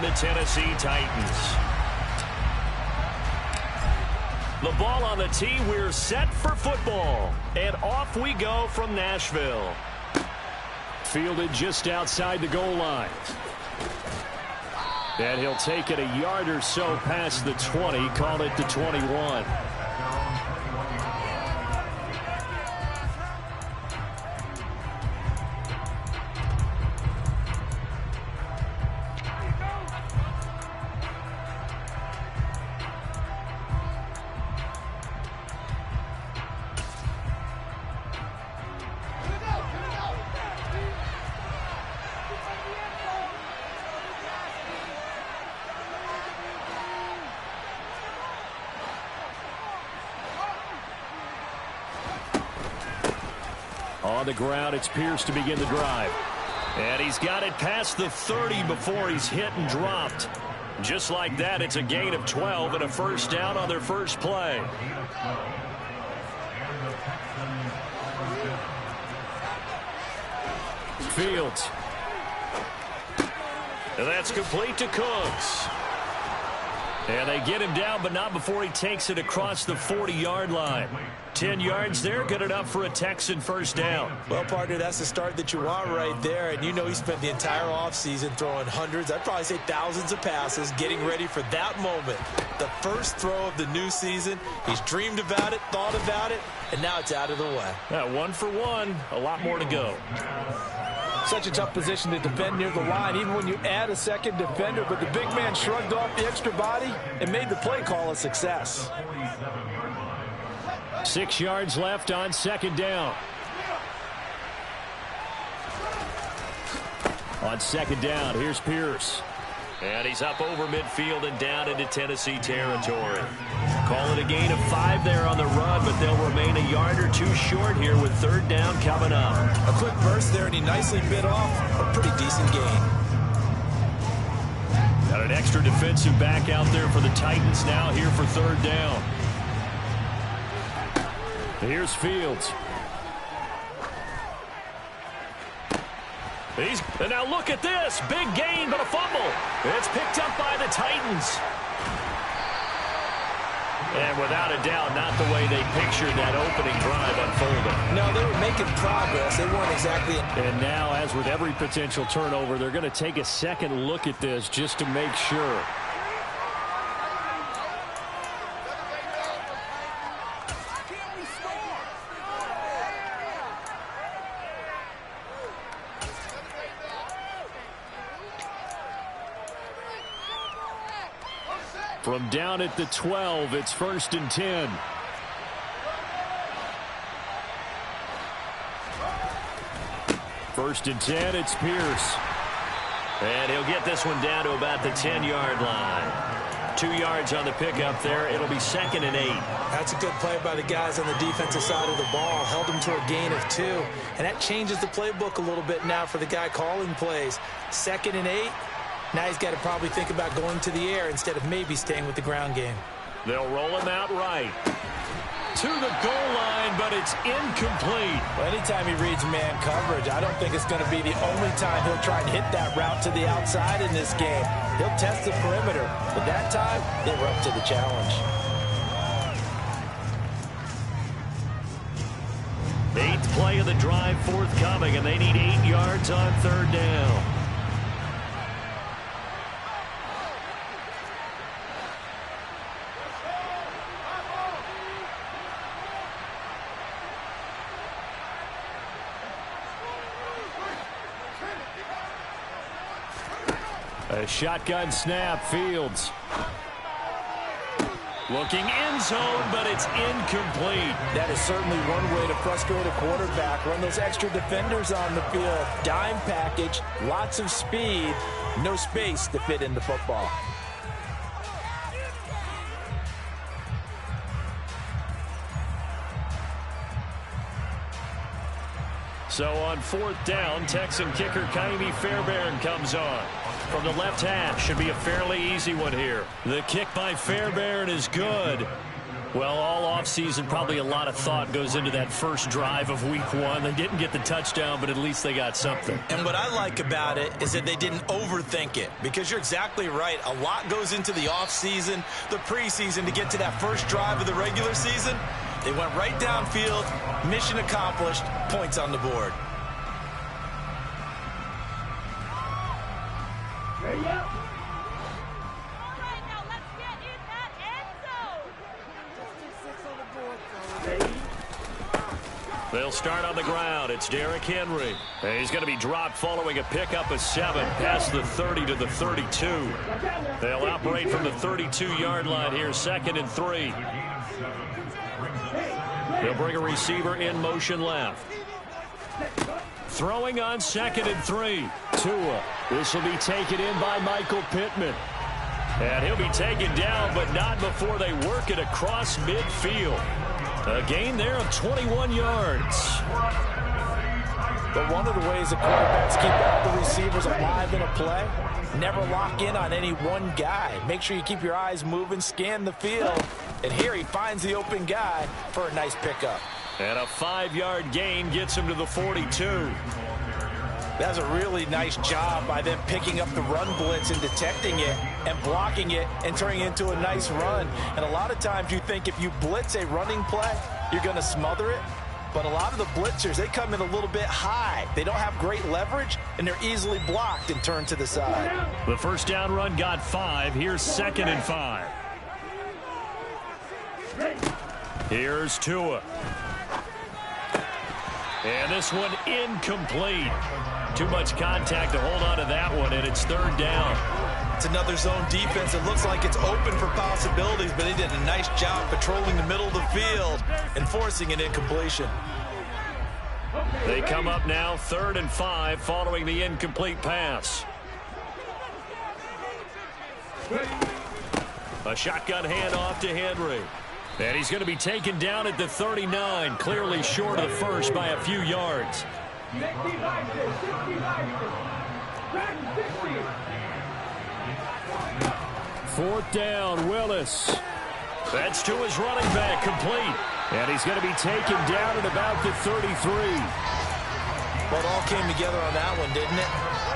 and the Tennessee Titans. The ball on the tee. We're set for football. And off we go from Nashville. Fielded just outside the goal line. And he'll take it a yard or so past the 20. Call it the 21. On the ground, it's Pierce to begin the drive. And he's got it past the 30 before he's hit and dropped. Just like that, it's a gain of 12 and a first down on their first play. Fields. And that's complete to Cooks. And they get him down, but not before he takes it across the 40-yard line. 10 yards there, good enough for a Texan first down. Well, partner, that's the start that you want right there. And you know he spent the entire offseason throwing hundreds, I'd probably say thousands of passes, getting ready for that moment. The first throw of the new season. He's dreamed about it, thought about it, and now it's out of the way. One for one, a lot more to go. Such a tough position to defend near the line, even when you add a second defender. But the big man shrugged off the extra body and made the play call a success. 6 yards left on second down. On second down, here's Pierce. And he's up over midfield and down into Tennessee territory. Call it a gain of 5 there on the run, but they'll remain a yard or two short here with third down coming up. A quick burst there, and he nicely bit off a pretty decent gain. Got an extra defensive back out there for the Titans now here for third down. Here's Fields. And now look at this. Big gain, but a fumble. It's picked up by the Titans. And without a doubt, not the way they pictured that opening drive unfolding. No, they were making progress. They weren't exactly. And now, as with every potential turnover, they're going to take a second look at this just to make sure. From down at the 12, it's 1st and 10. First and 10, it's Pierce. And he'll get this one down to about the 10-yard line. 2 yards on the pickup there. It'll be 2nd and 8. That's a good play by the guys on the defensive side of the ball. Held them to a gain of 2. And that changes the playbook a little bit now for the guy calling plays. 2nd and 8. Now he's got to probably think about going to the air instead of maybe staying with the ground game. They'll roll him out right. To the goal line, but it's incomplete. Well, anytime he reads man coverage, I don't think it's going to be the only time he'll try and hit that route to the outside in this game. He'll test the perimeter, but that time, they were up to the challenge. 8th play of the drive forthcoming, and they need 8 yards on third down. A shotgun snap, Fields. Looking end zone, but it's incomplete. That is certainly one way to frustrate a quarterback. Run those extra defenders on the field. Dime package, lots of speed, no space to fit in the football. So on 4th down, Texan kicker Kaimi Fairbairn comes on. From the left half, should be a fairly easy one here. The kick by Fairbairn is good. Well, all offseason, probably a lot of thought goes into that first drive of week one. They didn't get the touchdown, but at least they got something. And what I like about it is that they didn't overthink it, because you're exactly right. A lot goes into the offseason, the preseason, to get to that first drive of the regular season. They went right downfield, mission accomplished, points on the board. They'll start on the ground. It's Derrick Henry. And he's going to be dropped following a pickup of 7 past the 30 to the 32. They'll operate from the 32-yard line here, 2nd and 3. They'll bring a receiver in motion left. Throwing on 2nd and 3. Tua. This will be taken in by Michael Pittman. And he'll be taken down, but not before they work it across midfield. A gain there of 21 yards. But one of the ways the quarterbacks keep all the receivers alive in a play, never lock in on any one guy. Make sure you keep your eyes moving, scan the field. And here he finds the open guy for a nice pickup. And a 5-yard gain gets him to the 42. That's a really nice job by them picking up the run blitz and detecting it and blocking it and turning it into a nice run. And a lot of times you think if you blitz a running play, you're going to smother it. But a lot of the blitzers, they come in a little bit high. They don't have great leverage, and they're easily blocked and turned to the side. The first down run got 5. Here's 2nd and 5. Here's Tua. And this one incomplete. Too much contact to hold on to that one, and it's 3rd down. It's another zone defense. It looks like it's open for possibilities, but they did a nice job patrolling the middle of the field and forcing an incompletion. They come up now 3rd and 5 following the incomplete pass. A shotgun handoff to Henry. And he's going to be taken down at the 39, clearly short of the first by a few yards. 4th down, Willis. That's to his running back, complete. And he's going to be taken down at about the 33. Well, it all came together on that one, didn't it?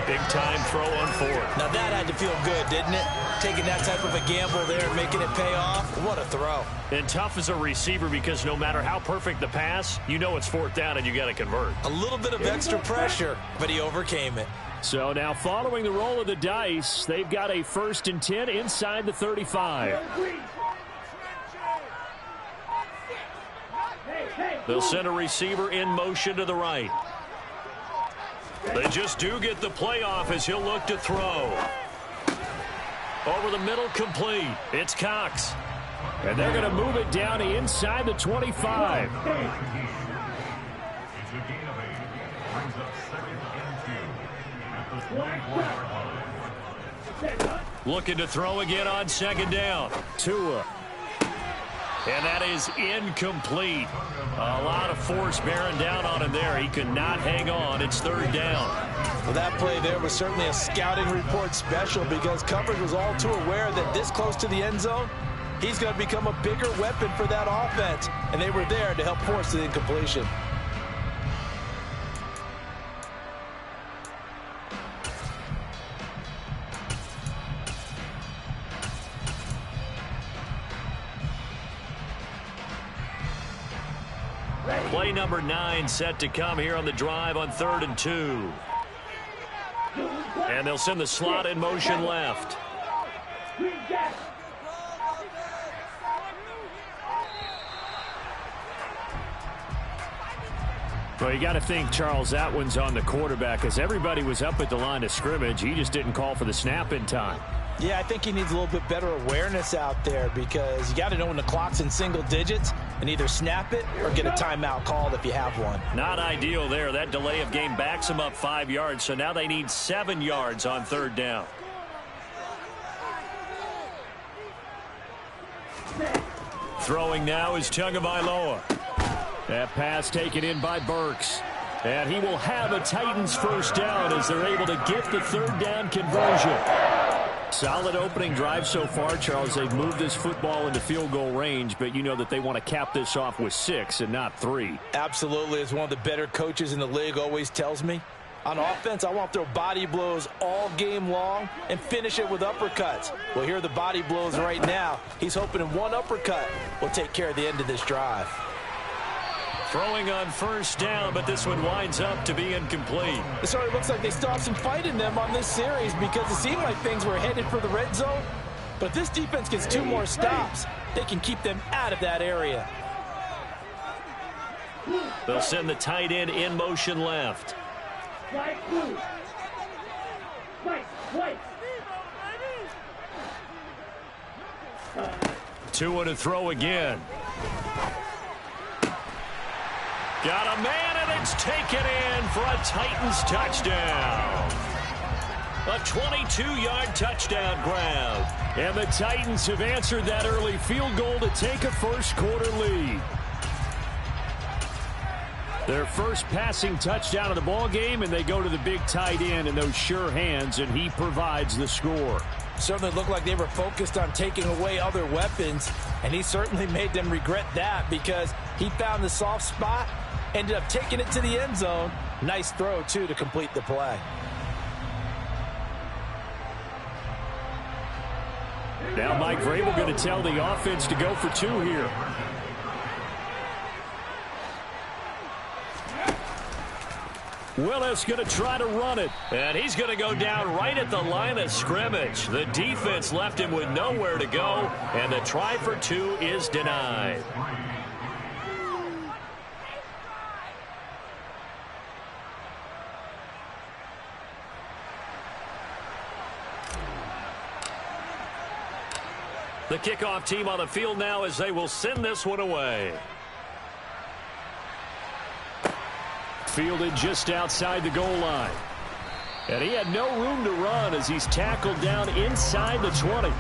Big-time throw on 4th. Now that had to feel good, didn't it? Taking that type of a gamble there and making it pay off. What a throw. And tough as a receiver, because no matter how perfect the pass, you know it's 4th down and you got to convert. A little bit of extra pressure, but he overcame it. So now following the roll of the dice, they've got a 1st and 10 inside the 35. They'll send a receiver in motion to the right. They just do get the play off as he'll look to throw. Over the middle, complete. It's Cox. And they're going to move it down to inside the 25. Looking to throw again on 2nd down. Tua. And that is incomplete. A lot of force bearing down on him there. He could not hang on. It's 3rd down. Well, that play there was certainly a scouting report special, because coverage was all too aware that this close to the end zone, he's going to become a bigger weapon for that offense. And they were there to help force the incompletion. Play number 9 set to come here on the drive on 3rd and 2. And they'll send the slot in motion left. Well, you got to think, Charles, that one's on the quarterback, as everybody was up at the line of scrimmage. He just didn't call for the snap in time. Yeah, I think he needs a little bit better awareness out there, because you got to know when the clock's in single digits and either snap it or get a timeout called if you have one. Not ideal there. That delay of game backs them up 5 yards, so now they need 7 yards on 3rd down. Throwing now is Tagovailoa. That pass taken in by Burks. And he will have a Titans 1st down as they're able to get the 3rd down conversion. Solid opening drive so far, Charles. They've moved this football into field goal range, but you know that they want to cap this off with 6 and not 3. Absolutely. As one of the better coaches in the league always tells me, on offense, I want to throw body blows all game long and finish it with uppercuts. Well, here are the body blows right now. He's hoping in one uppercut will take care of the end of this drive. Throwing on first down, but this one winds up to be incomplete. It sort of looks like they still have some fight in them on this series because it seemed like things were headed for the red zone. But if this defense gets 2 more stops, they can keep them out of that area. They'll send the tight end in motion left. 2 to throw again. Got a man, and it's taken in for a Titans touchdown. A 22-yard touchdown grab. And the Titans have answered that early field goal to take a first-quarter lead. Their first passing touchdown of the ball game, and they go to the big tight end in those sure hands, and he provides the score. Certainly looked like they were focused on taking away other weapons, and he certainly made them regret that because he found the soft spot, ended up taking it to the end zone. Nice throw, too, to complete the play. Now Mike Vrabel going to tell the offense to go for 2 here. Willis going to try to run it. And he's going to go down right at the line of scrimmage. The defense left him with nowhere to go, and the try for 2 is denied. The kickoff team on the field now as they will send this one away. Fielded just outside the goal line. And he had no room to run as he's tackled down inside the 20.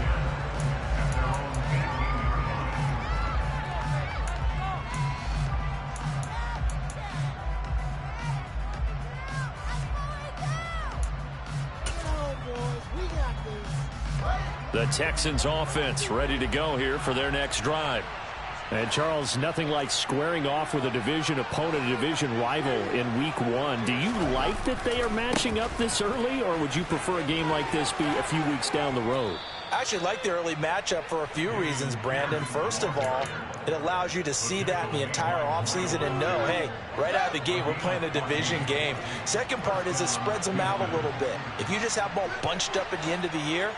The Texans offense ready to go here for their next drive. And, Charles, nothing like squaring off with a division opponent, a division rival in Week 1. Do you like that they are matching up this early, or would you prefer a game like this be a few weeks down the road? I actually like the early matchup for a few reasons, Brandon. First of all, it allows you to see that in the entire offseason and know, hey, right out of the gate, we're playing a division game. Second part is it spreads them out a little bit. If you just have them all bunched up at the end of the year,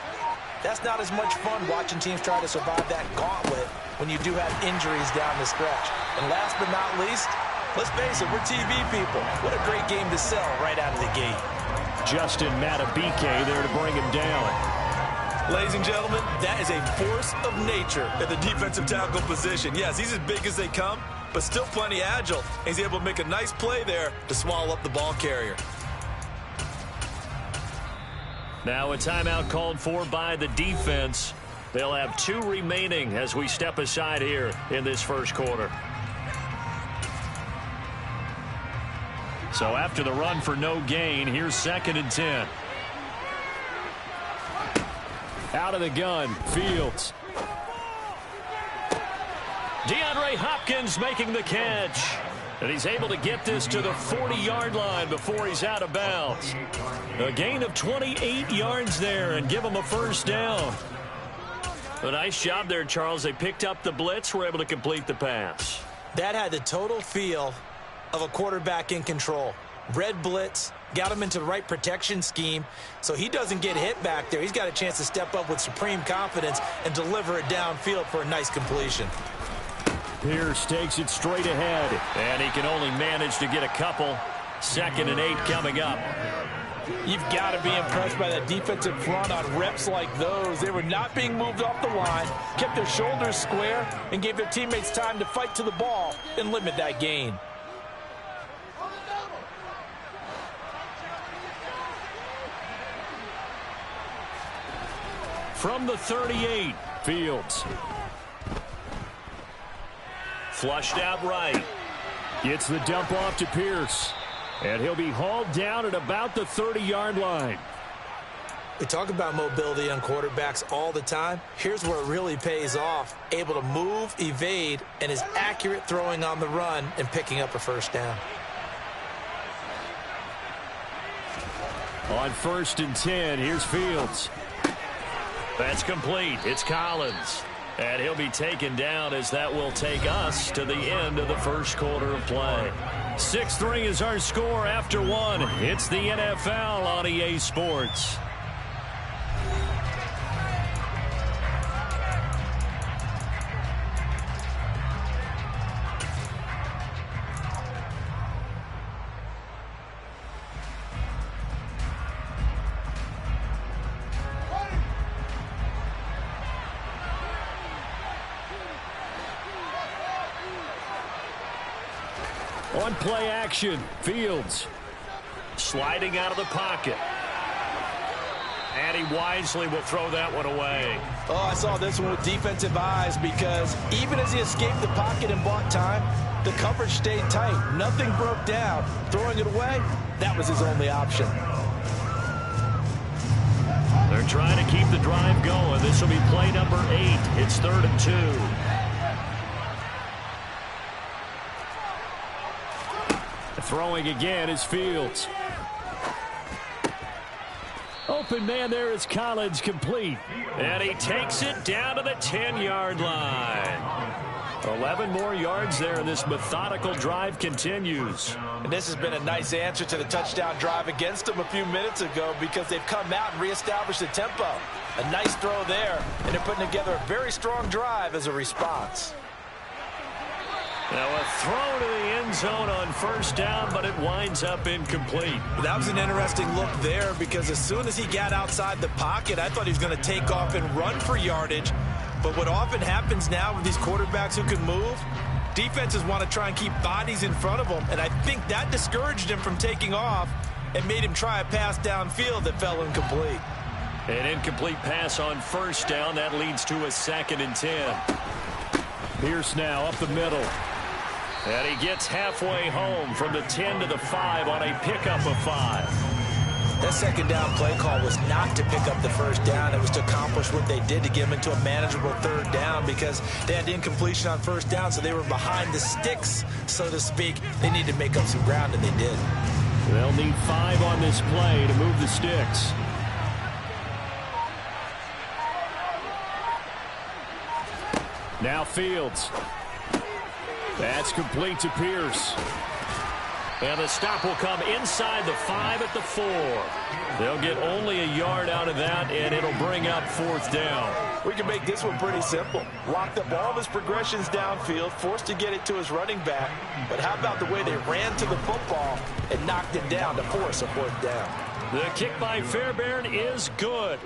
that's not as much fun watching teams try to survive that gauntlet when you do have injuries down the stretch. And last but not least, let's face it, we're TV people. What a great game to sell right out of the gate. Justin Matabike there to bring him down. Ladies and gentlemen, that is a force of nature at the defensive tackle position. Yes, he's as big as they come, but still plenty agile. He's able to make a nice play there to swallow up the ball carrier. Now a timeout called for by the defense. They'll have 2 remaining as we step aside here in this first quarter. So after the run for no gain, here's 2nd and 10. Out of the gun, Fields. DeAndre Hopkins making the catch. And he's able to get this to the 40-yard line before he's out of bounds. A gain of 28 yards there and give him a first down. A nice job there, Charles. They picked up the blitz, were able to complete the pass. That had the total feel of a quarterback in control. Red blitz, got him into the right protection scheme, so he doesn't get hit back there. He's got a chance to step up with supreme confidence and deliver it downfield for a nice completion. Pierce takes it straight ahead, and he can only manage to get a couple. 2nd and 8 coming up. You've got to be impressed by that defensive front on reps like those. They were not being moved off the line, kept their shoulders square, and gave their teammates time to fight to the ball and limit that gain. From the 38, Fields. Flushed out right. Gets the dump off to Pierce. And he'll be hauled down at about the 30-yard line. We talk about mobility on quarterbacks all the time. Here's where it really pays off. Able to move, evade, and is accurate throwing on the run and picking up a first down. On 1st and 10, here's Fields. That's complete. It's Collins. And he'll be taken down as that will take us to the end of the first quarter of play. 6-3 is our score after one. It's the NFL on EA Sports. On play action, Fields sliding out of the pocket. And he wisely will throw that one away. Oh, I saw this one with defensive eyes because even as he escaped the pocket and bought time, the coverage stayed tight. Nothing broke down. Throwing it away, that was his only option. They're trying to keep the drive going. This will be play number 8. It's 3rd and 2. Throwing again is Fields. Open man there is Collins, complete. And he takes it down to the 10-yard line. 11 more yards there, and this methodical drive continues. And this has been a nice answer to the touchdown drive against them a few minutes ago because they've come out and reestablished the tempo. A nice throw there, and they're putting together a very strong drive as a response. Now a throw to the end zone on 1st down, but it winds up incomplete. That was an interesting look there because as soon as he got outside the pocket, I thought he was going to take off and run for yardage. But what often happens now with these quarterbacks who can move, defenses want to try and keep bodies in front of them. And I think that discouraged him from taking off and made him try a pass downfield that fell incomplete. An incomplete pass on 1st down. That leads to a 2nd and 10. Pierce now up the middle. And he gets halfway home from the 10 to the 5 on a pickup of 5. That 2nd down play call was not to pick up the 1st down. It was to accomplish what they did to get them into a manageable 3rd down because they had incompletion on 1st down, so they were behind the sticks, so to speak. They needed to make up some ground, and they did. They'll need 5 on this play to move the sticks. Now Fields. That's complete to Pierce. And the stop will come inside the 5 at the 4. They'll get only a yard out of that, and it'll bring up 4th down. We can make this one pretty simple. Locked up all of his progressions downfield, forced to get it to his running back. But how about the way they ran to the football and knocked it down to force a 4th down? The kick by Fairbairn is good.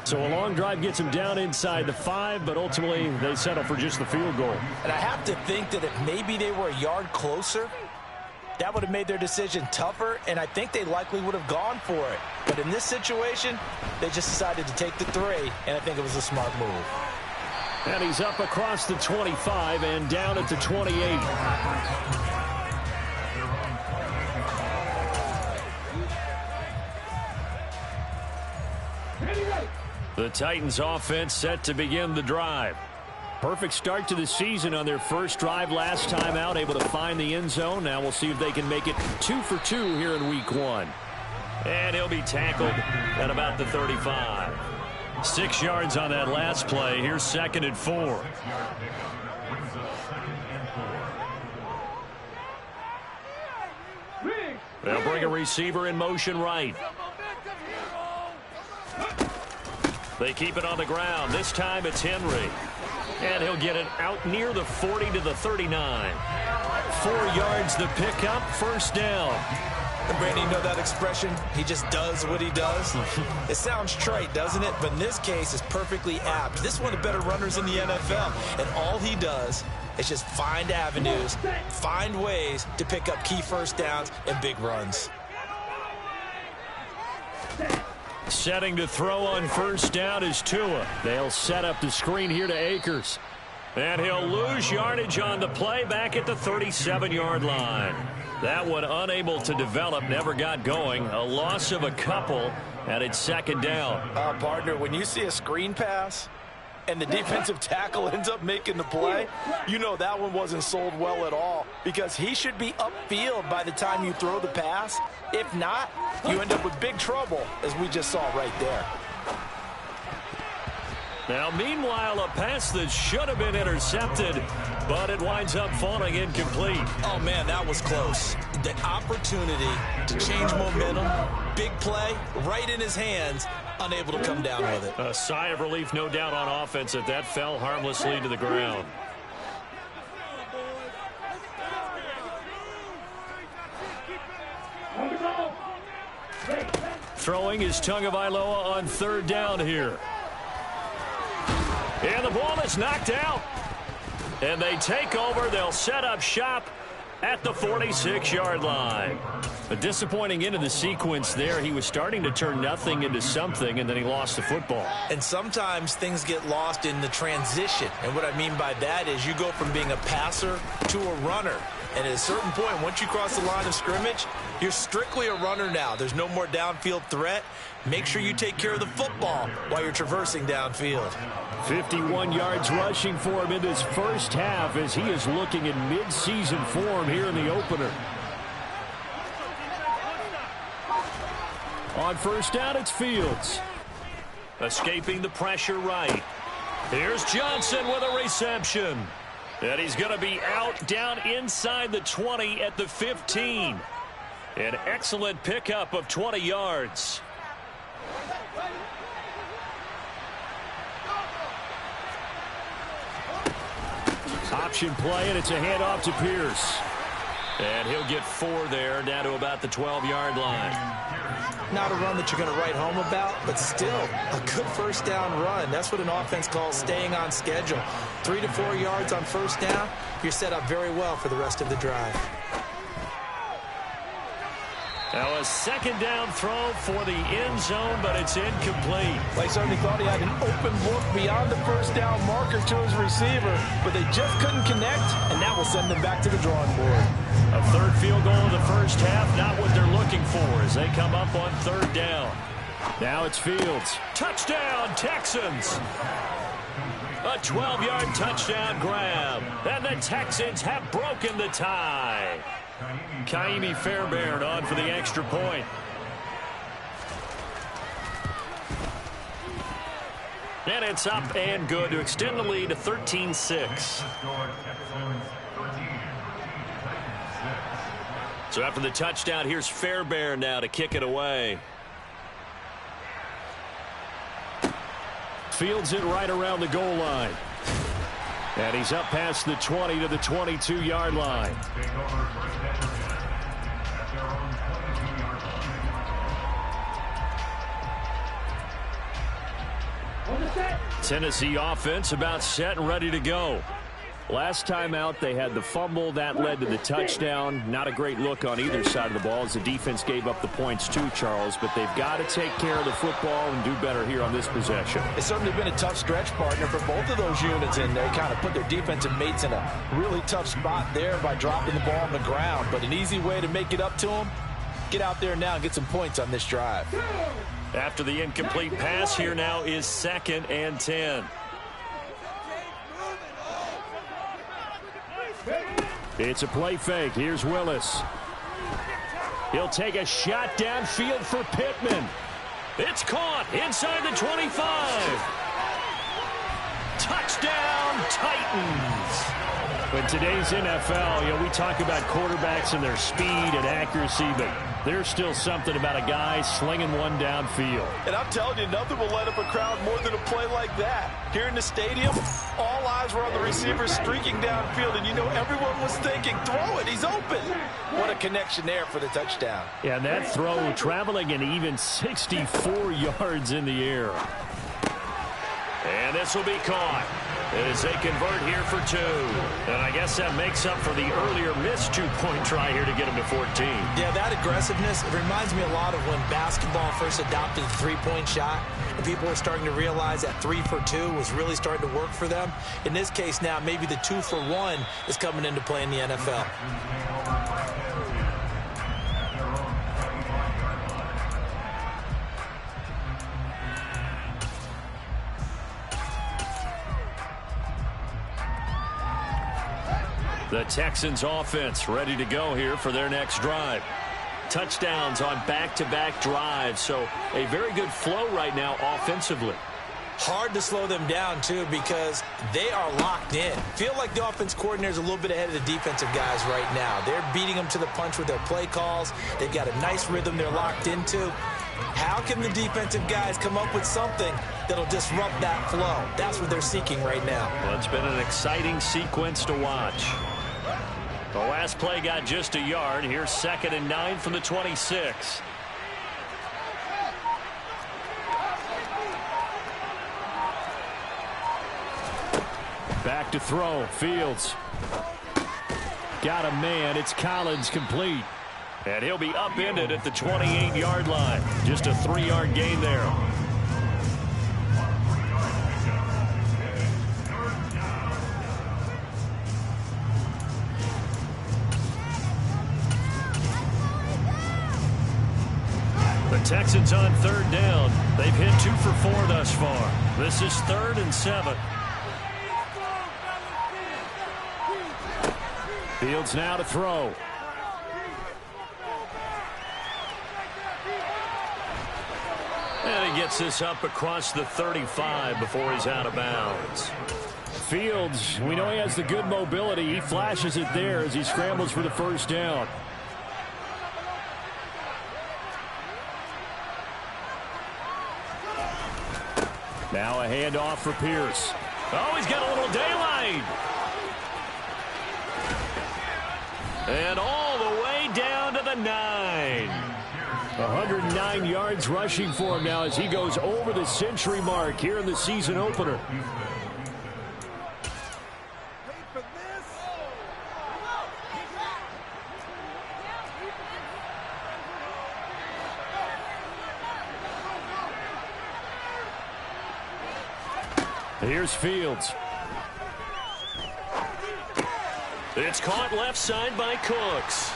So a long drive gets him down inside the 5, but ultimately they settle for just the field goal. And I have to think that if maybe they were a yard closer, that would have made their decision tougher, and I think they likely would have gone for it. But in this situation, they just decided to take the 3, and I think it was a smart move. And he's up across the 25 and down at the 28. The Titans offense set to begin the drive. Perfect start to the season on their first drive last time out, able to find the end zone. Now we'll see if they can make it 2 for 2 here in week 1. And he'll be tackled at about the 35. 6 yards on that last play. Here's 2nd and 4. They'll bring a receiver in motion right. They keep it on the ground. This time it's Henry. And he'll get it out near the 40 to the 39. 4 yards the pickup, 1st down. And Brandon, you know that expression? He just does what he does. It sounds trite, doesn't it? But in this case, it's perfectly apt. This is one of the better runners in the NFL. And all he does is just find avenues, find ways to pick up key 1st downs and big runs. Setting to throw on 1st down is Tua. They'll set up the screen here to Akers. And he'll lose yardage on the play back at the 37-yard line. That one unable to develop, never got going. A loss of a couple, And it's second down. Partner, when you see a screen pass and the defensive tackle ends up making the play, you know that one wasn't sold well at all, because he should be upfield by the time you throw the pass. If not, you end up with big trouble, as we just saw right there. Now, meanwhile, a pass that should have been intercepted, but it winds up falling incomplete. Oh, man, that was close. The opportunity to change momentum, big play, right in his hands, unable to come down with it. A sigh of relief, no doubt, on offense that fell harmlessly to the ground. Throwing is Tagovailoa on third down here. And the ball is knocked out. And they take over. They'll set up shop at the 46-yard line. A disappointing end of the sequence there. He was starting to turn nothing into something, and then he lost the football. And sometimes things get lost in the transition. And what I mean by that is you go from being a passer to a runner. And at a certain point, once you cross the line of scrimmage, you're strictly a runner now. There's no more downfield threat. Make sure you take care of the football while you're traversing downfield. 51 yards rushing for him in this first half as he is looking in mid-season form here in the opener. On first down, it's Fields. Escaping the pressure right. Here's Johnson with a reception. And he's going to be out down inside the 20 at the 15. An excellent pickup of 20 yards. Option play, and it's a handoff to Pierce. And he'll get 4 there, down to about the 12-yard line. Not a run that you're going to write home about, but still a good first down run. That's what an offense calls staying on schedule. 3 to 4 yards on first down, you're set up very well for the rest of the drive. Now a second down throw for the end zone, but it's incomplete. They certainly thought he had an open look beyond the first down marker to his receiver, but they just couldn't connect, and that will send them back to the drawing board. A third field goal in the first half, not what they're looking for as they come up on third down. Now it's Fields. Touchdown, Texans! A 12-yard touchdown grab, and the Texans have broken the tie. Kaimi Fairbairn on for the extra point. And it's up and good to extend the lead to 13-6. So after the touchdown, here's Fairbairn now to kick it away. Fields it right around the goal line. And he's up past the 20 to the 22-yard line. Tennessee offense about set and ready to go. Last time out, they had the fumble. That led to the touchdown. Not a great look on either side of the ball as the defense gave up the points too, Charles. But they've got to take care of the football and do better here on this possession. It's certainly been a tough stretch, partner, for both of those units in there. Kind of put their defensive mates in a really tough spot there by dropping the ball on the ground. But an easy way to make it up to them, get out there now and get some points on this drive. After the incomplete pass, here now is 2nd and 10. It's a play fake. Here's Willis. He'll take a shot downfield for Pittman. It's caught inside the 25. Touchdown, Titans. In today's NFL, we talk about quarterbacks and their speed and accuracy, but there's still something about a guy slinging one downfield. And I'm telling you, nothing will light up a crowd more than a play like that. Here in the stadium, all eyes were on the receiver streaking downfield, and everyone was thinking, throw it, he's open. What a connection there for the touchdown. Yeah, and that throw traveling an even 64 yards in the air. And this will be caught as they convert here for 2. And I guess that makes up for the earlier missed 2-point try here to get them to 14. Yeah, that aggressiveness, it reminds me a lot of when basketball first adopted the three-point shot. And people were starting to realize that 3 for 2 was really starting to work for them. In this case now, maybe the 2 for 1 is coming into play in the NFL. The Texans offense ready to go here for their next drive. Touchdowns on back-to-back drives, so a very good flow right now offensively. Hard to slow them down, too, because they are locked in. Feel like the offense coordinator is a little bit ahead of the defensive guys right now. They're beating them to the punch with their play calls. They've got a nice rhythm they're locked into. How can the defensive guys come up with something that'll disrupt that flow? That's what they're seeking right now. Well, it's been an exciting sequence to watch. The last play got just a yard. Here's 2nd and 9 from the 26. Back to throw. Fields. Got a man. It's Collins, complete. And he'll be upended at the 28-yard line. Just a 3-yard gain there. The Texans on 3rd down. They've hit 2 for 4 thus far. This is 3rd and 7. Fields now to throw. And he gets this up across the 35 before he's out of bounds. Fields, we know he has the good mobility. He flashes it there as he scrambles for the 1st down. Now a handoff for Pierce. Oh, he's got a little daylight. And all the way down to the 9. 109 yards rushing for him now as he goes over the century mark here in the season opener. Here's Fields. It's caught left side by Cooks.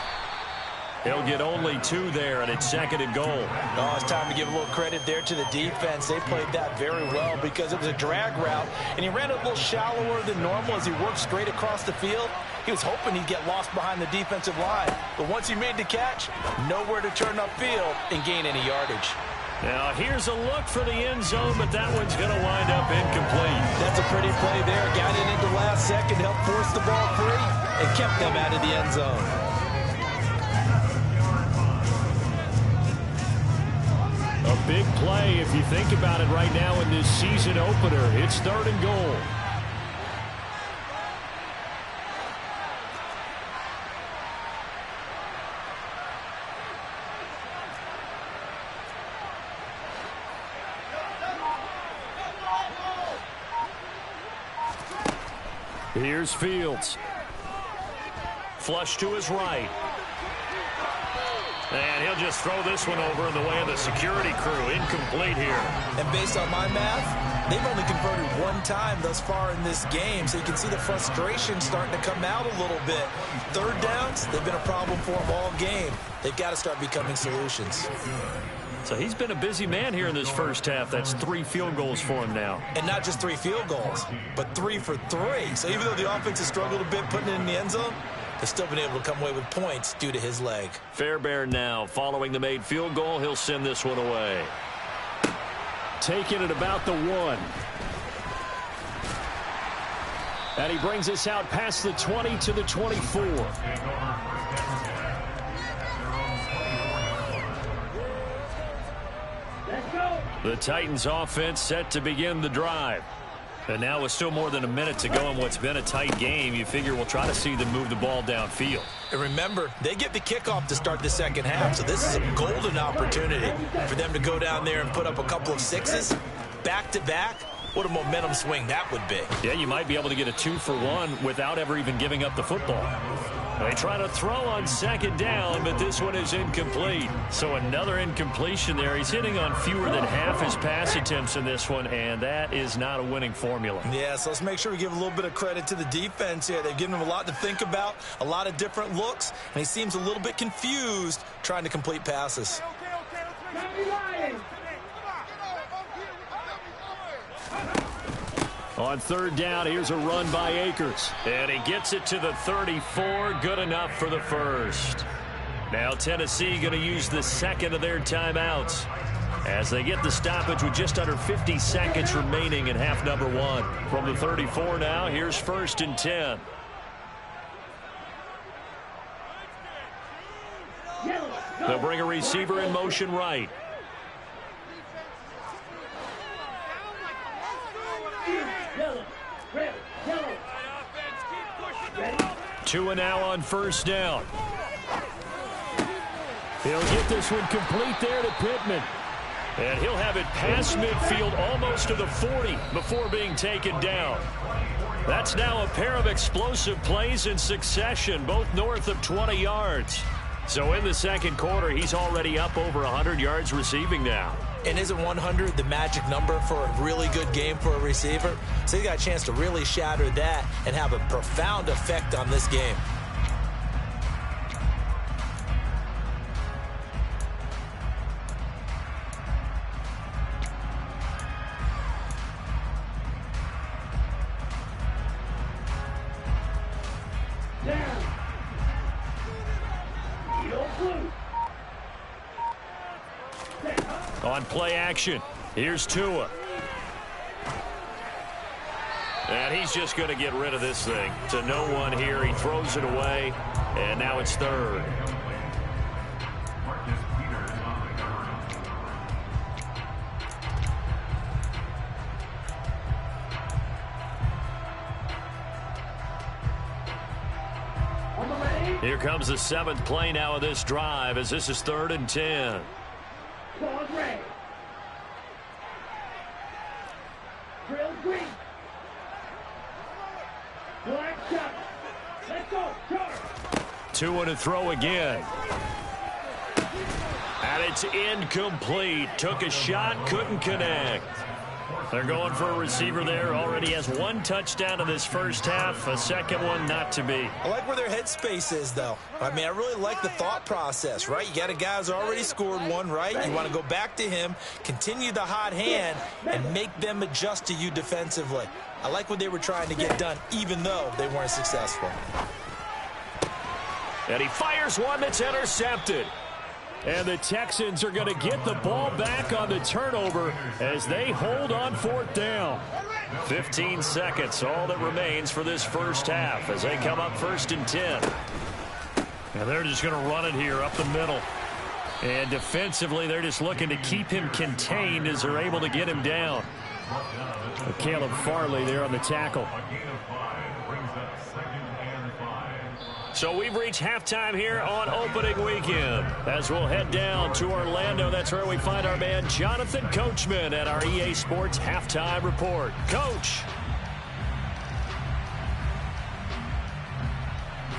He'll get only 2 there, and it's 2nd and goal. Oh, it's time to give a little credit there to the defense. They played that very well because it was a drag route, and he ran it a little shallower than normal as he worked straight across the field. He was hoping he'd get lost behind the defensive line, but once he made the catch, nowhere to turn upfield and gain any yardage. Now, here's a look for the end zone, but that one's going to wind up incomplete. That's a pretty play there. Got it into last second, helped force the ball free, and kept them out of the end zone. A big play if you think about it right now in this season opener. It's 3rd and goal. Here's Fields. Flush to his right. And he'll just throw this one over in the way of the security crew. Incomplete here. And based on my math, they've only converted 1 time thus far in this game, so you can see the frustration starting to come out a little bit. 3rd downs, they've been a problem for them all game. They've got to start becoming solutions. So he's been a busy man here in this first half. That's 3 field goals for him now. And not just 3 field goals, but 3 for 3. So even though the offense has struggled a bit putting it in the end zone, they've still been able to come away with points due to his leg. Fairbairn now following the made field goal. He'll send this one away. Taking it about the 1. And he brings us out past the 20 to the 24. The Titans offense set to begin the drive. And now with still more than a minute to go in what's been a tight game, you figure we'll try to see them move the ball downfield. And remember, they get the kickoff to start the second half, so this is a golden opportunity for them to go down there and put up a couple of 6s back-to-back. What a momentum swing that would be. Yeah, you might be able to get a 2 for 1 without ever even giving up the football. They try to throw on 2nd down, but this one is incomplete. So another incompletion there. He's hitting on fewer than half his pass attempts in this one, and that is not a winning formula. Yeah, so let's make sure we give a little bit of credit to the defense here. They've given him a lot to think about, a lot of different looks, and he seems a little bit confused trying to complete passes. On third down, here's a run by Akers. And he gets it to the 34. Good enough for the first. Now Tennessee going to use the second of their timeouts as they get the stoppage with just under 50 seconds remaining in half number one. From the 34 now, here's 1st and 10. They'll bring a receiver in motion right. Tua now on 1st down. He'll get this one complete there to Pittman. And he'll have it past midfield almost to the 40 before being taken down. That's now a pair of explosive plays in succession, both north of 20 yards. So in the second quarter, he's already up over 100 yards receiving now. And isn't 100 the magic number for a really good game for a receiver? So he got a chance to really shatter that and have a profound effect on this game. On play action, here's Tua. And he's just going to get rid of this thing. To no one here, he throws it away, and now it's third. Here comes the 7th play now of this drive as this is 3rd and 10. Tua to throw again. And it's incomplete. Took a shot, couldn't connect. They're going for a receiver there. Already has 1 touchdown in this first half. A second one not to be. I like where their headspace is, though. I mean, I really like the thought process, right? You got a guy who's already scored one, right? You want to go back to him, continue the hot hand, and make them adjust to you defensively. I like what they were trying to get done, even though they weren't successful. And he fires one that's intercepted. And the Texans are going to get the ball back on the turnover as they hold on 4th down. 15 seconds, all that remains for this first half as they come up 1st and 10. And they're just going to run it here up the middle. And defensively, they're just looking to keep him contained as they're able to get him down. Caleb Farley there on the tackle. So we've reached halftime here on opening weekend. As we'll head down to Orlando, that's where we find our man Jonathan Coachman at our EA Sports Halftime Report. Coach.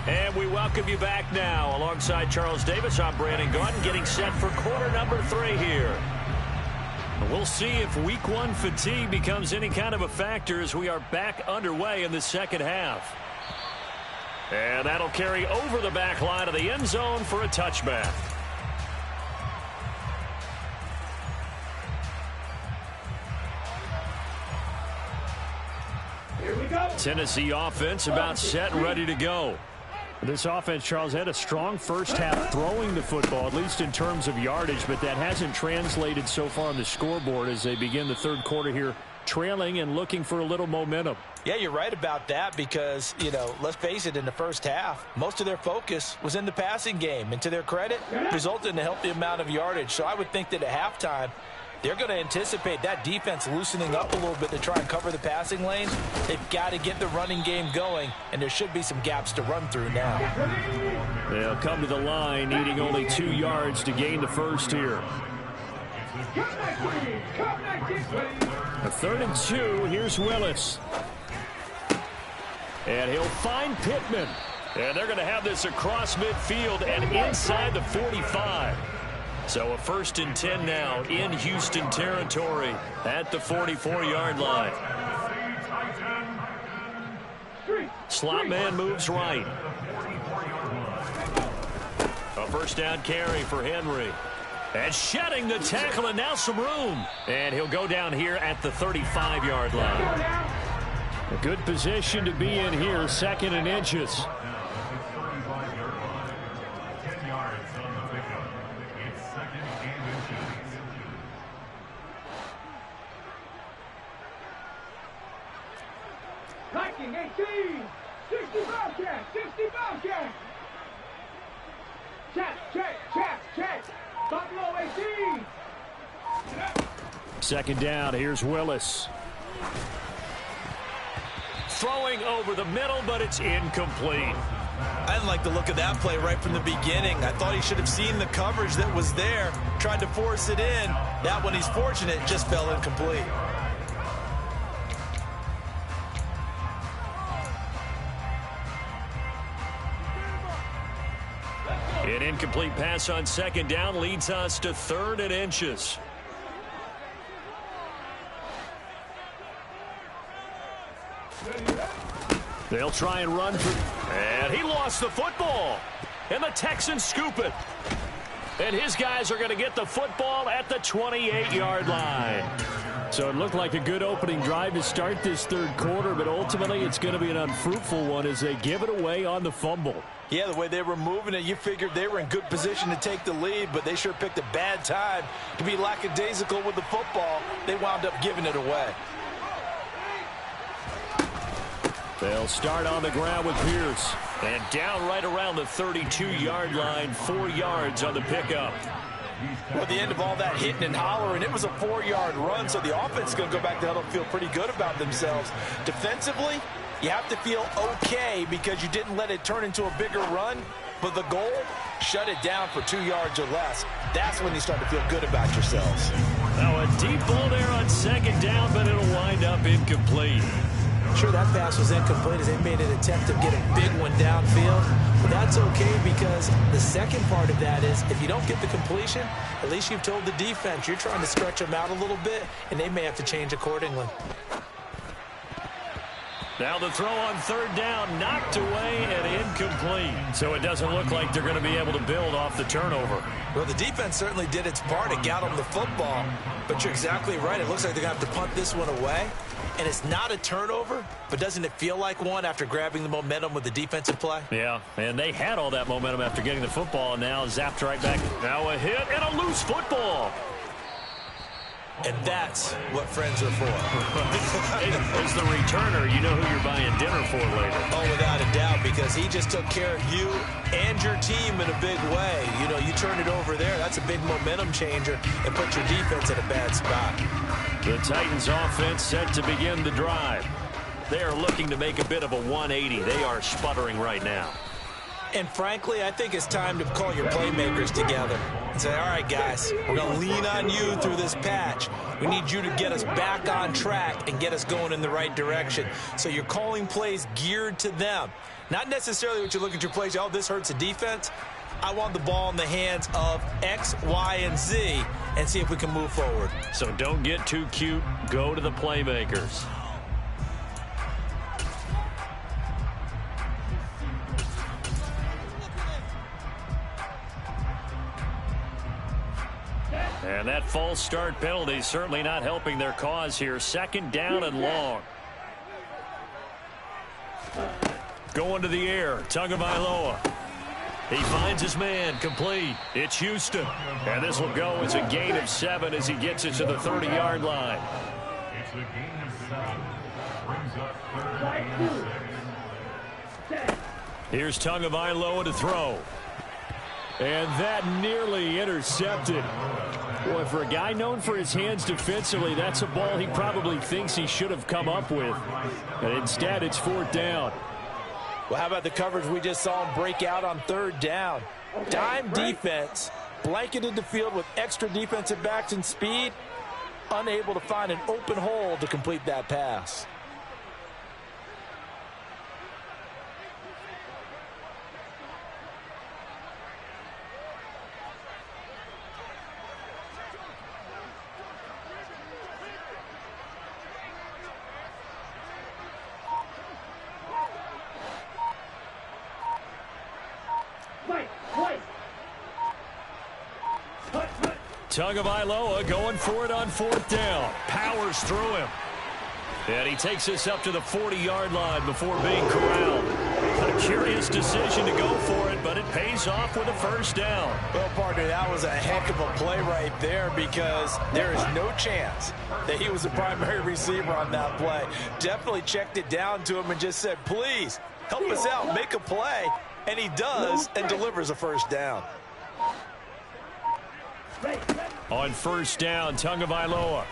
And we welcome you back now. Alongside Charles Davis, I'm Brandon Gaudin, getting set for quarter number 3 here. We'll see if week 1 fatigue becomes any kind of a factor as we are back underway in the second half. And that'll carry over the back line of the end zone for a touchback. Here we go. Tennessee offense about set and ready to go. This offense, Charles, had a strong first half throwing the football, at least in terms of yardage, but that hasn't translated so far on the scoreboard as they begin the third quarter here, trailing and looking for a little momentum. Yeah, you're right about that because, you know, let's face it, in the first half, most of their focus was in the passing game. And to their credit, resulted in a healthy amount of yardage. So I would think that at halftime, they're going to anticipate that defense loosening up a little bit to try and cover the passing lanes. They've got to get the running game going, and there should be some gaps to run through now. They'll come to the line, needing only 2 yards to gain the first here. A 3rd and 2, here's Willis. And he'll find Pittman. And they're going to have this across midfield and inside the 45. So a 1st and 10 now in Houston territory at the 44-yard line. Slot man moves right. A 1st down carry for Henry. And shedding the tackle and now some room. And he'll go down here at the 35-yard line. A good position to be in here, 2nd and inches. Liking 18, 60 Bobcat, 60 Bobcat. Check. Buffalo 18. 2nd down, here's Willis. Throwing over the middle, but it's incomplete. I didn't like the look of that play right from the beginning. I thought he should have seen the coverage that was there, tried to force it in. That one, he's fortunate, just fell incomplete. An incomplete pass on 2nd down leads us to 3rd and inches. They'll try and run for, and he lost the football. And the Texans scoop it. And his guys are going to get the football at the 28-yard line. So it looked like a good opening drive to start this 3rd quarter, but ultimately it's going to be an unfruitful one as they give it away on the fumble. Yeah, the way they were moving it, you figured they were in good position to take the lead, but they sure picked a bad time to be lackadaisical with the football. They wound up giving it away. They'll start on the ground with Pierce. And down right around the 32-yard line, 4 yards on the pickup. Well, at the end of all that hitting and hollering, it was a 4-yard run, so the offense is going to go back to huddle and feel pretty good about themselves. Defensively, you have to feel okay because you didn't let it turn into a bigger run, but the goal, shut it down for 2 yards or less. That's when you start to feel good about yourselves. Now a deep ball there on 2nd down, but it'll wind up incomplete. Sure, that pass was incomplete as they made an attempt to get a big one downfield. But that's okay because the second part of that is if you don't get the completion, at least you've told the defense you're trying to stretch them out a little bit, and they may have to change accordingly. Now the throw on 3rd down, knocked away and incomplete. So it doesn't look like they're going to be able to build off the turnover. Well, the defense certainly did its part. It got them the football. But you're exactly right. It looks like they're going to have to punt this one away. And it's not a turnover, but doesn't it feel like one after grabbing the momentum with the defensive play? Yeah, and they had all that momentum after getting the football, and now zapped right back. Now a hit and a loose football. And that's what friends are for. As the returner, you know who you're buying dinner for later. Oh, without a doubt, because he just took care of you and your team in a big way. You know, you turn it over there, that's a big momentum changer and put your defense in a bad spot. The Titans offense set to begin the drive. They are looking to make a bit of a 180. They are sputtering right now. And frankly, I think it's time to call your playmakers together and say, all right, guys, we're going to lean on you through this patch. We need you to get us back on track and get us going in the right direction. So you're calling plays geared to them. Not necessarily what you look at your plays, oh, this hurts the defense. I want the ball in the hands of X, Y, and Z and see if we can move forward. So don't get too cute. Go to the playmakers. And that false start penalty certainly not helping their cause here. 2nd down and long. Going to the air. Tagovailoa. He finds his man, complete. It's Houston. And this will go as a gain of 7 as he gets it to the 30-yard line. It's a gain of 7. Here's Tagovailoa to throw. And that nearly intercepted. Boy, for a guy known for his hands defensively, that's a ball he probably thinks he should have come up with. And instead, it's 4th down. Well, how about the coverage we just saw him break out on 3rd down? Dime defense, blanketed the field with extra defensive backs and speed, unable to find an open hole to complete that pass. Tagovailoa going for it on 4th down. Powers through him. And he takes us up to the 40-yard line before being corralled. A curious decision to go for it, but it pays off with a first down. Well, partner, that was a heck of a play right there because there is no chance that he was the primary receiver on that play. Definitely checked it down to him and just said, please, help us out, make a play. And he does and delivers a first down. On first down, Tagovailoa.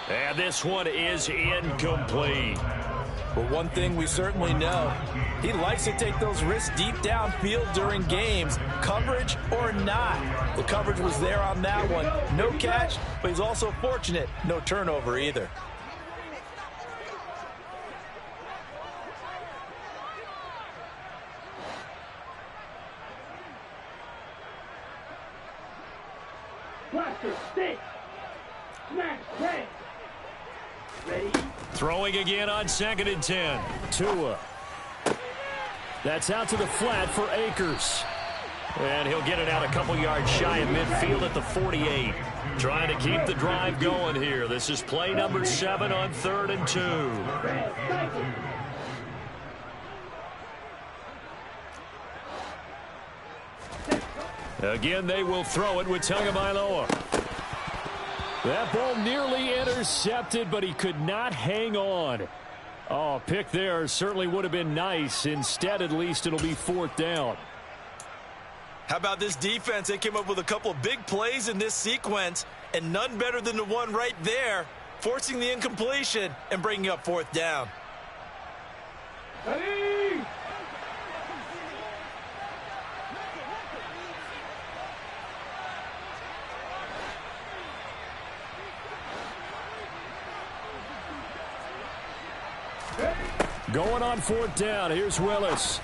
And this one is incomplete. But one thing we certainly know, he likes to take those risks deep downfield during games, coverage or not. The coverage was there on that one. No catch, but he's also fortunate. No turnover either. Blaster, stick. Smash, 10. Ready? Throwing again on 2nd and 10. Tua. That's out to the flat for Akers. And he'll get it out a couple yards shy of midfield at the 48. Trying to keep the drive going here. This is play number 7 on 3rd and 2. Again, they will throw it with Tagovailoa. That ball nearly intercepted, but he could not hang on. Oh, pick there certainly would have been nice. Instead, at least, it'll be 4th down. How about this defense? They came up with a couple of big plays in this sequence, and none better than the one right there, forcing the incompletion and bringing up 4th down. Ready? Going on 4th down. Here's Willis.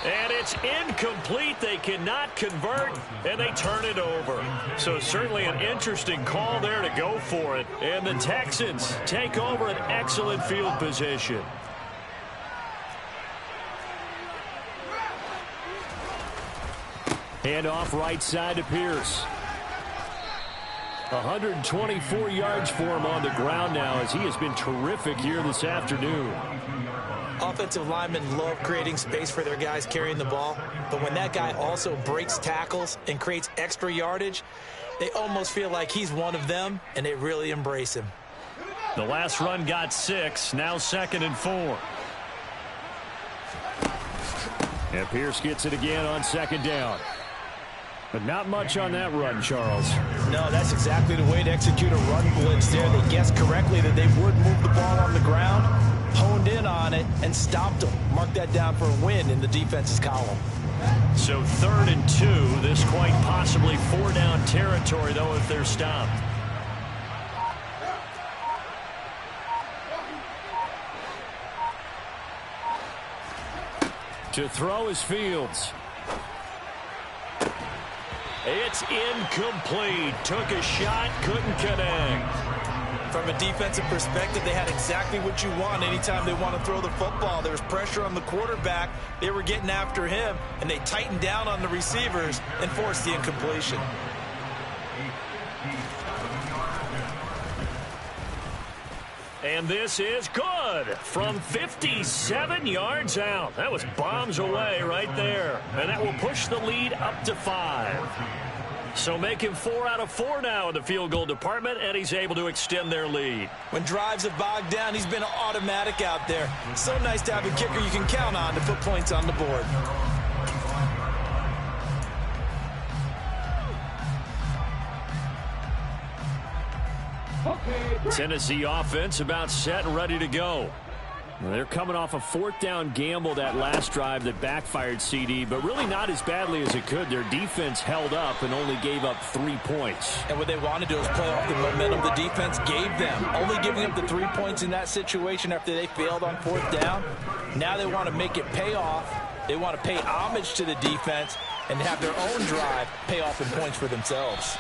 And it's incomplete. They cannot convert, and they turn it over. So certainly an interesting call there to go for it. And the Texans take over an excellent field position. Hand off right side to Pierce. 124 yards for him on the ground now as he has been terrific here this afternoon. Offensive linemen love creating space for their guys carrying the ball, but when that guy also breaks tackles and creates extra yardage, they almost feel like he's one of them, and they really embrace him. The last run got 6, now 2nd and 4. And Pierce gets it again on 2nd down. But not much on that run, Charles. No, that's exactly the way to execute a run blitz there. They guessed correctly that they would move the ball on the ground, honed in on it, and stopped them. Mark that down for a win in the defense's column. So 3rd and 2. This quite possibly 4-down territory, though, if they're stopped. To throw is Fields. It's incomplete. Took a shot, couldn't connect. From a defensive perspective, they had exactly what you want anytime they want to throw the football. There was pressure on the quarterback. They were getting after him, and they tightened down on the receivers and forced the incompletion. And this is good from 57 yards out. That was bombs away right there. And that will push the lead up to 5. So making 4 out of 4 now in the field goal department, and he's able to extend their lead. When drives have bogged down, he's been automatic out there. So nice to have a kicker you can count on to put points on the board. Tennessee offense about set and ready to go. Well, they're coming off a 4th down gamble that last drive that backfired CD, but really not as badly as it could. Their defense held up and only gave up 3 points. And what they want to do is play off the momentum the defense gave them. Only giving up the 3 points in that situation after they failed on 4th down. Now they want to make it pay off. They want to pay homage to the defense and have their own drive pay off in points for themselves.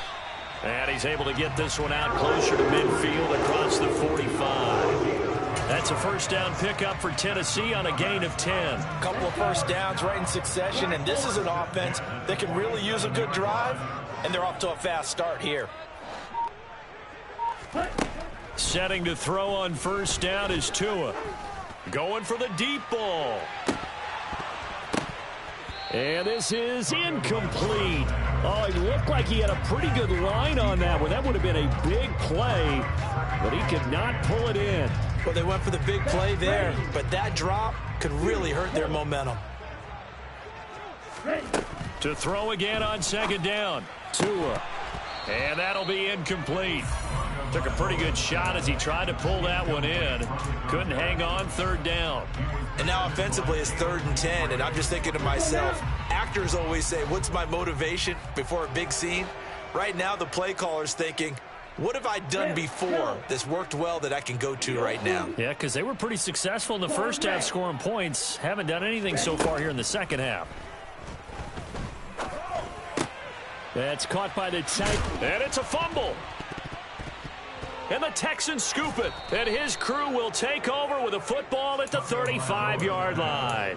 And he's able to get this one out closer to midfield across the 45. That's a first down pickup for Tennessee on a gain of 10. A couple of first downs right in succession, and this is an offense that can really use a good drive, and they're off to a fast start here. Setting to throw on first down is Tua. Going for the deep ball. And this is incomplete. Oh, it looked like he had a pretty good line on that one. That would have been a big play, but he could not pull it in. Well, they went for the big play there, but that drop could really hurt their momentum. To throw again on second down. Tua. And that'll be incomplete. Took a pretty good shot as he tried to pull that one in. Couldn't hang on third down. And now offensively it's 3rd and 10, and I'm just thinking to myself, actors always say, what's my motivation before a big scene? Right now the play caller's thinking, what have I done before that's worked well that I can go to right now? Yeah, because they were pretty successful in the first half scoring points. Haven't done anything so far here in the second half. That's caught by the Titans. And it's a fumble. And the Texans scoop it. And his crew will take over with a football at the 35-yard line.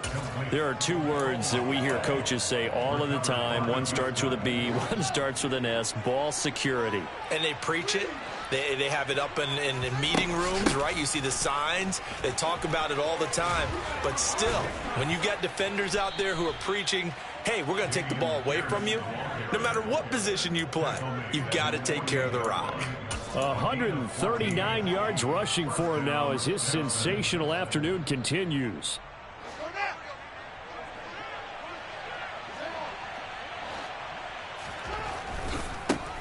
There are two words that we hear coaches say all of the time. One starts with a B, one starts with an S. Ball security. And they preach it. They have it up in meeting rooms, right? You see the signs. They talk about it all the time. But still, when you got defenders out there who are preaching, hey, we're going to take the ball away from you, no matter what position you play, you've got to take care of the rock. 139 yards rushing for him now as his sensational afternoon continues.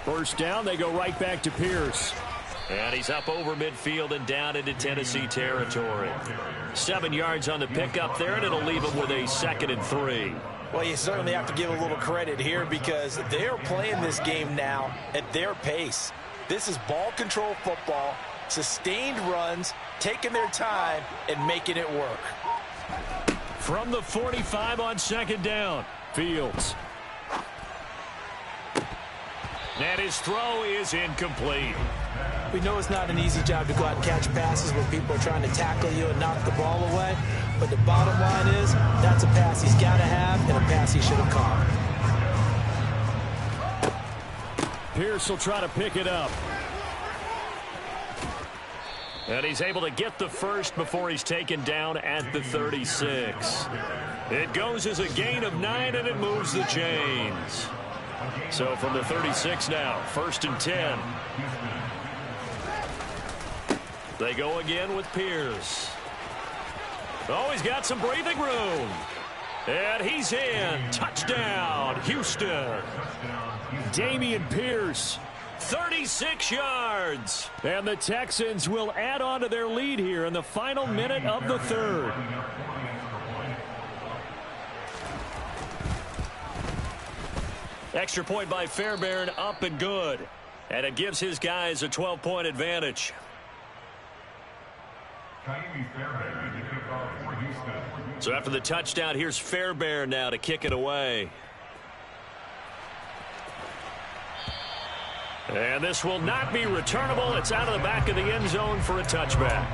First down, they go right back to Pierce. And he's up over midfield and down into Tennessee territory. 7 yards on the pickup there, and it'll leave him with a 2nd and 3. Well, you certainly have to give a little credit here because they're playing this game now at their pace. This is ball control football, sustained runs, taking their time, and making it work. From the 45 on second down, Fields. And his throw is incomplete. We know it's not an easy job to go out and catch passes when people are trying to tackle you and knock the ball away. But the bottom line is, that's a pass he's got to have and a pass he should have caught. Pierce will try to pick it up. And he's able to get the first before he's taken down at the 36. It goes as a gain of 9, and it moves the chains. So from the 36 now, 1st and 10. They go again with Pierce. Oh, he's got some breathing room. And he's in. Touchdown, Houston. Dameon Pierce, 36 yards. And the Texans will add on to their lead here in the final minute of the 3rd. Extra point by Fairbairn, up and good. And it gives his guys a 12-point advantage. So after the touchdown, here's Fairbairn now to kick it away. And this will not be returnable. It's out of the back of the end zone for a touchback.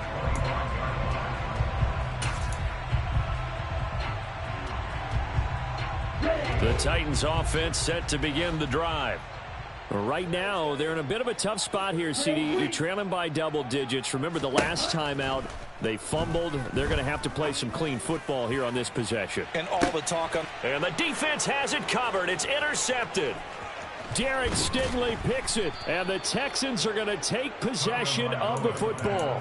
The Titans offense set to begin the drive. Right now, they're in a bit of a tough spot here, CD. You're trailing by double digits. Remember the last time out, they fumbled. They're going to have to play some clean football here on this possession. And all the talk on... And the defense has it covered. It's intercepted. Derek Stingley picks it, and the Texans are going to take possession of the football.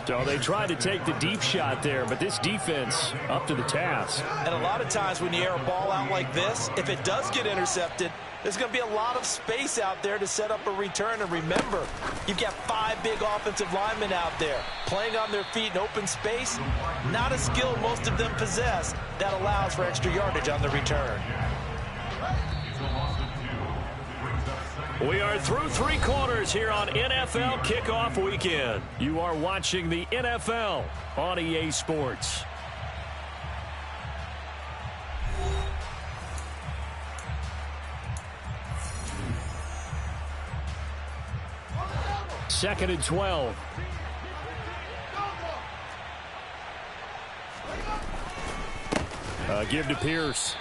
So they tried to take the deep shot there, but this defense up to the task. And a lot of times when you air a ball out like this, if it does get intercepted, there's going to be a lot of space out there to set up a return. And remember, you've got 5 big offensive linemen out there playing on their feet in open space. Not a skill most of them possess that allows for extra yardage on the return. We are through 3 quarters here on NFL Kickoff Weekend. You are watching the NFL on EA Sports. Second and 12. Give to Pierce.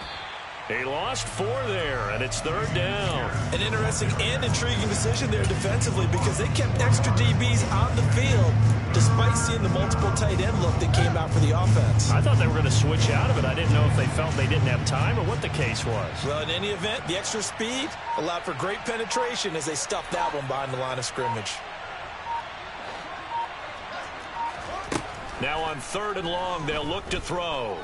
He lost 4 there, and it's 3rd down. An interesting and intriguing decision there defensively because they kept extra DBs on the field despite seeing the multiple tight end look that came out for the offense. I thought they were going to switch out of it. I didn't know if they felt they didn't have time or what the case was. Well, in any event, the extra speed allowed for great penetration as they stuffed that one behind the line of scrimmage. Now on 3rd and long, they'll look to throw.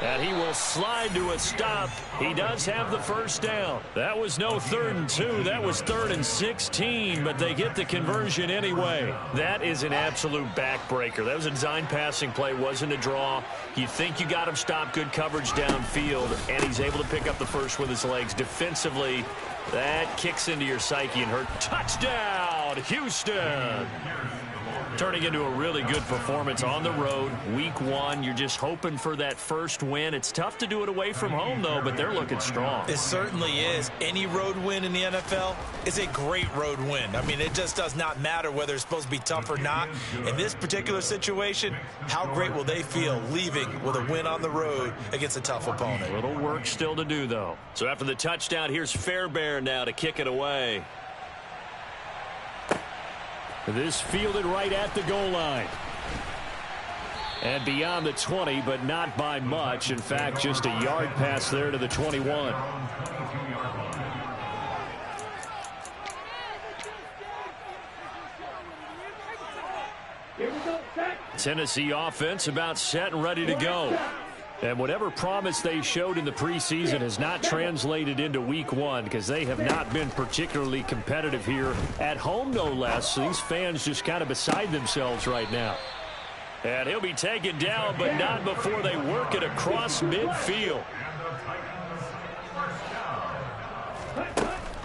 And he will slide to a stop. He does have the first down. That was no 3rd and 2. That was 3rd and 16, but they get the conversion anyway. That is an absolute backbreaker. That was a design passing play. Wasn't a draw. You think you got him stopped, good coverage downfield, and he's able to pick up the first with his legs. Defensively, that kicks into your psyche and hurt. Touchdown, Houston! Turning into a really good performance on the road. Week 1, you're just hoping for that first win. It's tough to do it away from home, though, but they're looking strong. It certainly is. Any road win in the NFL is a great road win. I mean, it just does not matter whether it's supposed to be tough or not. In this particular situation, how great will they feel leaving with a win on the road against a tough opponent? A little work still to do, though. So after the touchdown, here's Fairbairn now to kick it away. This fielded right at the goal line. And beyond the 20, but not by much. In fact, just a yard pass there to the 21. Tennessee offense about set and ready to go. And whatever promise they showed in the preseason has not translated into week 1 because they have not been particularly competitive here at home, no less. So these fans just kind of beside themselves right now. And he'll be taken down, but not before they work it across midfield.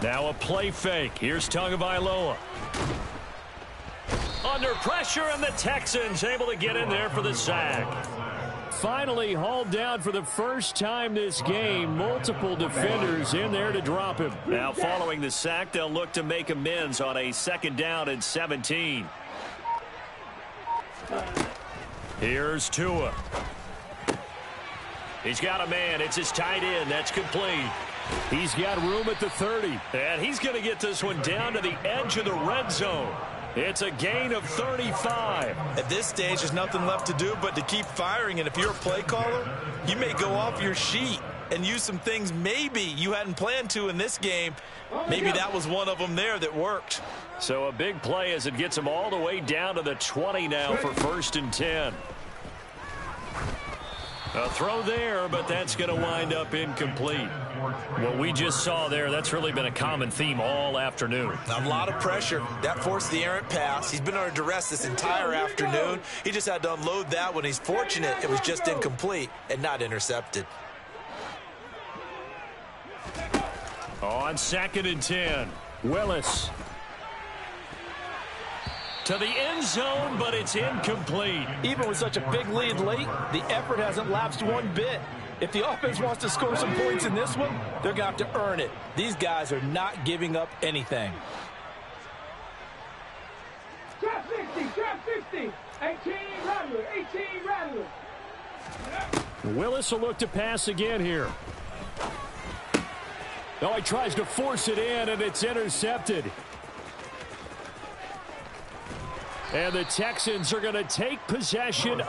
Now a play fake. Here's Tagovailoa. Under pressure, and the Texans able to get in there for the sack. Finally hauled down for the first time this game. Multiple defenders in there to drop him. Now following the sack, they'll look to make amends on a 2nd down and 17. Here's Tua. He's got a man. It's his tight end. That's complete. He's got room at the 30. And he's going to get this one down to the edge of the red zone. It's a gain of 35. At this stage, there's nothing left to do but to keep firing. And if you're a play caller, you may go off your sheet and use some things maybe you hadn't planned to in this game. Maybe that was one of them there that worked. So a big play as it gets them all the way down to the 20 now for 1st and 10. A throw there, but that's going to wind up incomplete. What we just saw there, that's really been a common theme all afternoon. A lot of pressure. That forced the errant pass. He's been under duress this entire afternoon. He just had to unload that one. He's fortunate it was just incomplete and not intercepted. On 2nd and 10, Willis. To the end zone, but it's incomplete. Even with such a big lead late, the effort hasn't lapsed one bit. If the offense wants to score some points in this one, they're going to have to earn it. These guys are not giving up anything. Trap 60, trap 50. 18 Rattler, 18 Rattler. Willis will look to pass again here. Oh, he tries to force it in, and it's intercepted. And the Texans are going to take possession